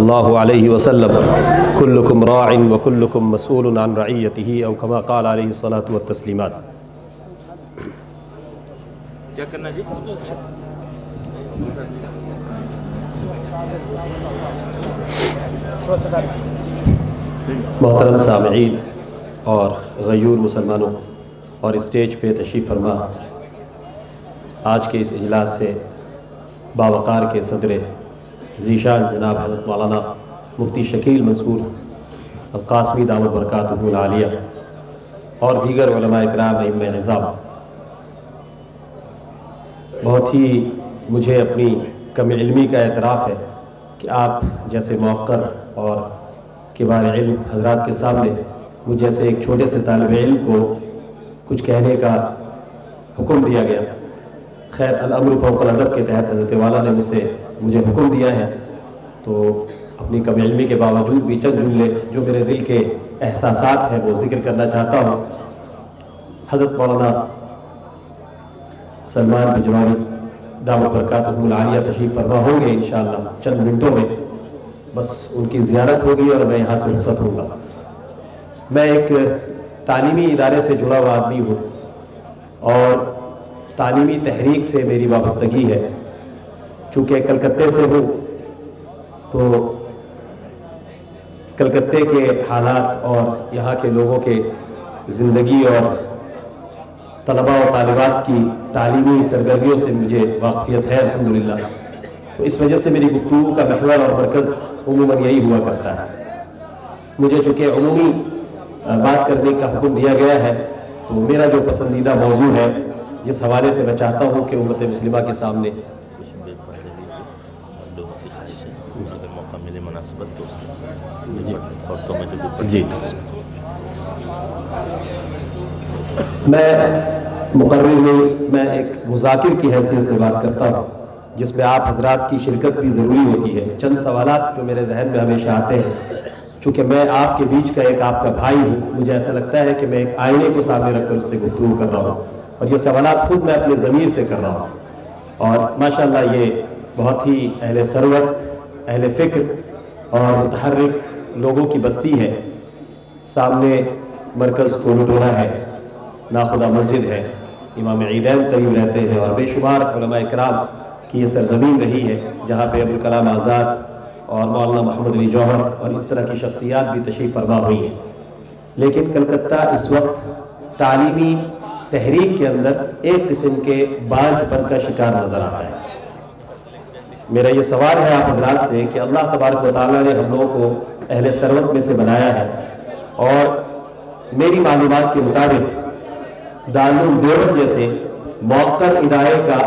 اللہ علیہ وسلم کلکم راع وکلکم مسئول عن رعیتہ او کما قال علیہ الصلاۃ والتسلیمات۔ کیا کرنا جی؟ محترم سامعین اور غیور مسلمانوں اور اسٹیج پہ تشریف فرما، آج کے اس اجلاس سے باوقار کے صدر ذیشان جناب حضرت مولانا مفتی شکیل منصور القاسمی دامت برکاتہ العالیہ اور دیگر علماء اکرام ائمہ نظام، بہت ہی مجھے اپنی کم علمی کا اعتراف ہے کہ آپ جیسے موقر اور کبار علم حضرات کے سامنے مجھ جیسے ایک چھوٹے سے طالب علم کو کچھ کہنے کا حکم دیا گیا۔ خیر، الامر فوق الادب کے تحت حضرت والا نے مجھے حکم دیا ہے، تو اپنی کم علمی کے باوجود بھی چند جملے جو میرے دل کے احساسات ہیں وہ ذکر کرنا چاہتا ہوں۔ حضرت مولانا سلمان بجواری دامت برکاتہ العالیہ تشریف فرما ہوں گے انشاءاللہ چند منٹوں میں، بس ان کی زیارت ہوگی اور میں یہاں سے رخصت ہوں گا۔ میں ایک تعلیمی ادارے سے جڑا ہوا آدمی ہوں اور تعلیمی تحریک سے میری وابستگی ہے۔ چونکہ کلکتے سے ہوں تو کلکتے کے حالات اور یہاں کے لوگوں کے زندگی اور طلباء و طالبات کی تعلیمی سرگرمیوں سے مجھے واقفیت ہے الحمدللہ، تو اس وجہ سے میری گفتگو کا محور اور مرکز عموماً یہی ہوا کرتا ہے۔ مجھے چونکہ عمومی بات کرنے کا حکم دیا گیا ہے، تو میرا جو پسندیدہ موضوع ہے جس حوالے سے میں چاہتا ہوں کہ امت مسلمہ کے سامنے موقع ملے مناسبت جی میں مقرر نہیں، میں ایک مذاکر کی حیثیت سے بات کرتا ہوں جس میں آپ حضرات کی شرکت بھی ضروری ہوتی ہے۔ چند سوالات جو میرے ذہن میں ہمیشہ آتے ہیں، چونکہ میں آپ کے بیچ کا ایک آپ کا بھائی ہوں، مجھے ایسا لگتا ہے کہ میں ایک آئینے کو سامنے رکھ کر اس سے گفتگو کر رہا ہوں، اور یہ سوالات خود میں اپنے ضمیر سے کر رہا ہوں۔ اور ماشاءاللہ یہ بہت ہی اہل ثروت، اہل فکر اور متحرک لوگوں کی بستی ہے۔ سامنے مرکز کولوٹورا ہے، ناخدا مسجد ہے، امام عیدین قریب رہتے ہیں، اور بے شمار علماء اکرام کی یہ سرزمین رہی ہے جہاں پہ ابوالکلام آزاد اور مولانا محمد علی جوہر اور اس طرح کی شخصیات بھی تشریف فرما ہوئی ہیں۔ لیکن کلکتہ اس وقت تعلیمی تحریک کے اندر ایک قسم کے بانجھ پن کا شکار نظر آتا ہے۔ میرا یہ سوال ہے آپ حضرات سے کہ اللہ تبارک و تعالیٰ نے ہم لوگوں کو اہل ثروت میں سے بنایا ہے، اور میری معلومات کے مطابق دارالعلوم دیوبند جیسے موقر ادارے کا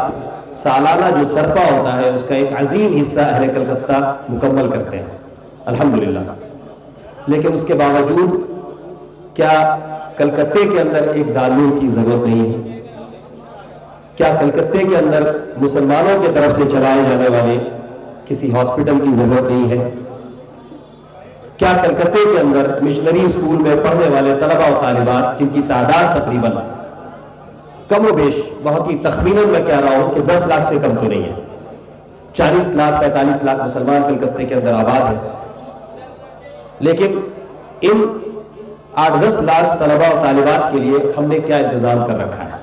سالانہ جو صرفہ ہوتا ہے اس کا ایک عظیم حصہ اہل کلکتہ مکمل کرتے ہیں الحمدللہ۔ لیکن اس کے باوجود کیا کلکتے کے اندر ایک دارالعلوم کی ضرورت نہیں ہے؟ کیا کلکتے کے اندر مسلمانوں کی طرف سے چلائے جانے والے کسی ہاسپٹل کی ضرورت نہیں ہے؟ کیا کلکتے کے اندر مشنری اسکول میں پڑھنے والے طلباء و طالبات جن کی تعداد تقریباً کم و بیش بہت ہی تخمیناً میں کہہ رہا ہوں کہ 10 لاکھ سے کم تو نہیں ہے، 40 لاکھ 45 لاکھ مسلمان کلکتے کے اندر آباد ہیں، لیکن ان 8-10 لاکھ طلباء و طالبات کے لیے ہم نے کیا انتظام کر رکھا ہے؟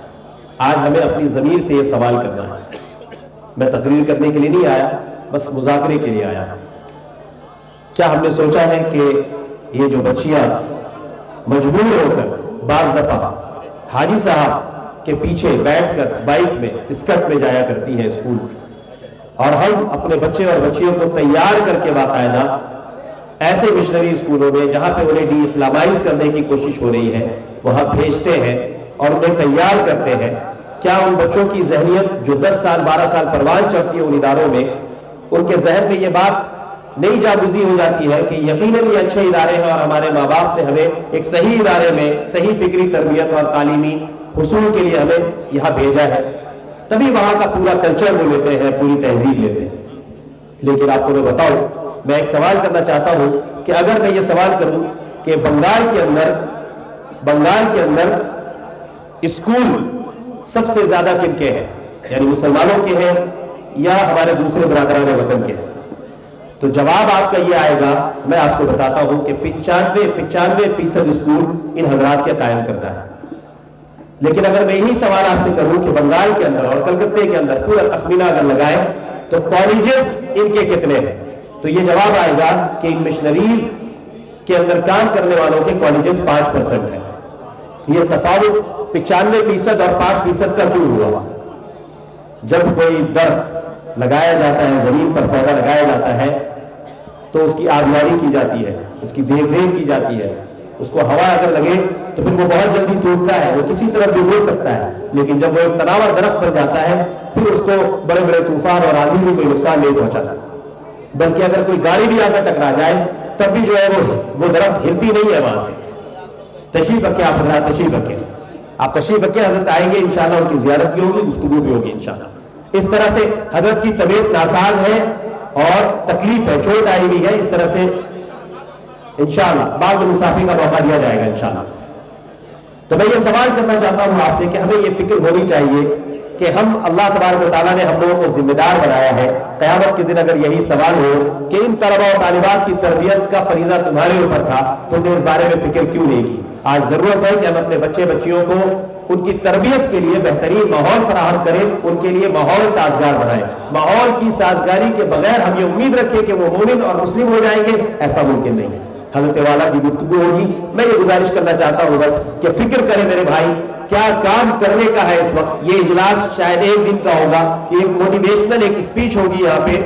آج ہمیں اپنی ضمیر سے یہ سوال کرنا ہے۔ میں تقریر کرنے کے لیے نہیں آیا، بس مذاکرے کے لیے آیا۔ کیا ہم نے سوچا ہے کہ یہ جو بچیاں مجبور ہو کر بعض دفعہ حاجی صاحب کے پیچھے بیٹھ کر بائک میں اسکرٹ میں جایا کرتی ہیں اسکول، اور ہم اپنے بچے اور بچیوں کو تیار کر کے باقاعدہ ایسے مشنری اسکولوں میں جہاں پہ انہیں ڈی اسلامائز کرنے کی کوشش ہو رہی ہے وہاں بھیجتے ہیں اور انہیں تیار کرتے ہیں، کیا ان بچوں کی ذہنیت جو 10 سال 12 سال پروان چڑھتی ہے ان اداروں میں، ان کے ذہن میں یہ بات نہیں جاگزی ہو جاتی ہے کہ یقیناً یہ اچھے ادارے ہیں اور ہمارے ماں باپ نے ہمیں ایک صحیح ادارے میں صحیح فکری تربیت اور تعلیمی حصول کے لیے ہمیں یہاں بھیجا ہے، تبھی وہاں کا پورا کلچر وہ لیتے ہیں، پوری تہذیب لیتے ہیں۔ لیکن آپ کو میں بتاؤں، میں ایک سوال کرنا چاہتا ہوں کہ اگر میں یہ سوال کروں کہ بنگال کے اندر اسکول سب سے زیادہ کن کے ہیں، یعنی مسلمانوں کے ہیں یا ہمارے دوسرے برادران وطن کے ہیں؟ تو جواب آپ کا یہ آئے گا، میں آپ کو بتاتا ہوں کہ 95% اسکول ان حضرات کے قائم کرتا ہے. لیکن اگر میں یہی سوال آپ سے کروں کہ بنگال کے اندر اور کلکتے کے اندر پورا تخمینہ اگر لگائیں تو کالجز ان کے کتنے ہیں، تو یہ جواب آئے گا کہ ان مشنریز کے اندر کام کرنے والوں کے کالجز 5% ہیں. یہ تفاوت 95% اور 5% کا کیوں ہوا؟ جب کوئی درخت لگایا جاتا ہے، زمین پر پودا لگایا جاتا ہے تو اس کی آبیاری کی جاتی ہے، اس کی دیکھ ریکھ کی جاتی ہے. اس کو ہوا اگر لگے تو پھر وہ بہت جلدی ٹوٹتا ہے، وہ کسی طرف بھی ہو سکتا ہے، لیکن جب وہ ایک تناور درخت بن جاتا ہے پھر اس کو بڑے بڑے طوفان اور آندھی بھی کوئی نقصان نہیں پہنچاتا. بلکہ اگر کوئی گاڑی بھی آ کر ٹکرا جائے تب بھی جو ہے وہ درخت ہلتی نہیں ہے وہاں سے. تشریف رکھیں آپ حضرات، تشریف رکھیں، آپ تشریف رکھیں. حضرت آئیں گے انشاءاللہ، ان کی زیارت بھی ہوگی، گفتگو بھی ہوگی انشاءاللہ. اس طرح سے حضرت کی طبیعت ناساز ہے اور تکلیف ہے، چوٹ آئی ہوئی ہے، اس طرح سے انشاءاللہ بعد میں مسافر کا موقع دیا جائے گا انشاءاللہ. تو میں یہ سوال کرنا چاہتا ہوں آپ سے کہ ہمیں یہ فکر ہونی چاہیے کہ ہم، اللہ تبارک و تعالیٰ نے ہم لوگوں کو ذمہ دار بنایا ہے. قیامت کے دن اگر یہی سوال ہو کہ ان طلباء و طالبات کی تربیت کا فریضہ تمہارے اوپر تھا، تم نے اس بارے میں فکر کیوں نہیں کی؟ آج ضرورت ہے کہ ہم اپنے بچے بچیوں کو ان کی تربیت کے لیے بہترین ماحول فراہم کریں، ان کے لیے ماحول سازگار بنائیں. ماحول کی سازگاری کے بغیر ہم یہ امید رکھیں کہ وہ مومن اور مسلم ہو جائیں گے، ایسا ممکن نہیں ہے. حضرت والا کی گفتگو ہوگی. میں یہ گزارش کرنا چاہتا ہوں بس کہ فکر کریں میرے بھائی، کیا کام کرنے کا ہے اس وقت. یہ اجلاس شاید ایک دن کا ہوگا، ایک موٹیویشنل ایک اسپیچ ہوگی یہاں پہ،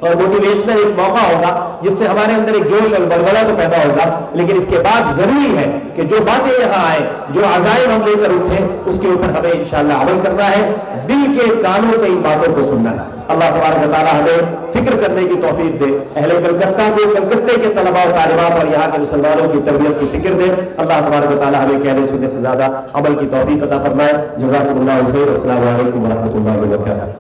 اور موٹیویشنل ایک موقع ہوگا جس سے ہمارے اندر ایک جوش اور بلبلہ تو پیدا ہوگا. لیکن اس کے بعد ضروری ہے کہ جو باتیں یہاں آئیں، جو عزائم ہم لے کر اٹھیں، اس کے اوپر ہمیں انشاءاللہ عمل کرنا ہے، دل کے کانوں سے ان باتوں کو سننا ہے. اللہ تبارک و تعالیٰ ہمیں فکر کرنے کی توفیق دے. اہل کلکتہ کو، کلکتے کے طلباء و طالبات اور یہاں کے مسلمانوں کی تربیت کی فکر دے. اللہ تبارک و تعالیٰ ہمیں کہنے سننے سے زیادہ عمل کی توفیق عطا فرمائے. جزاکم اللہ خیر. السلام علیکم ورحمۃ اللہ وبرکاتہ.